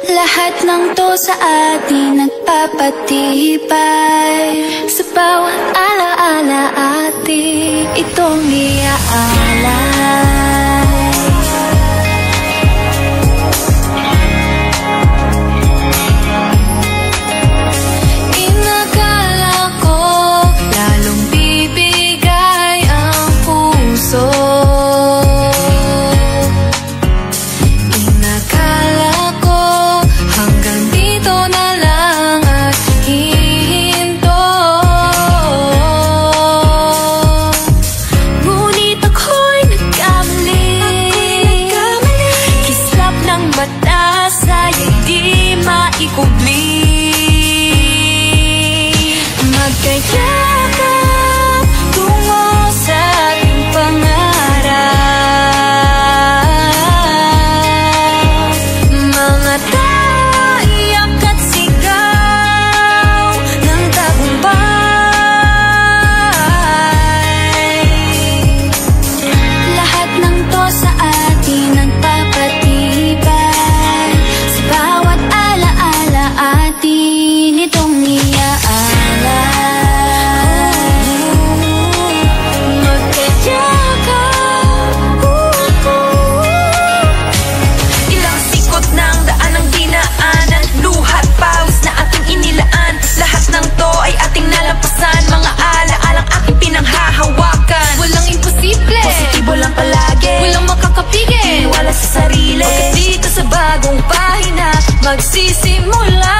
Lahat ng to sa atin nagpapatibay. Sa bawat alaala atin itong iaalay. Magkayakap tungo sa ating pangarap. Mga taiyak at sigaw ng tagumpay. Lahat ng to sa atin nagpapatibay. Sa bawat alaala atin itong iaalay. Mga alaalang aking pinanghahawakan. Walang imposible, positibo lang palagi, walang makakapigil. Iwala sa sarili, Pagkat dito sa bagong pahina magsisimula.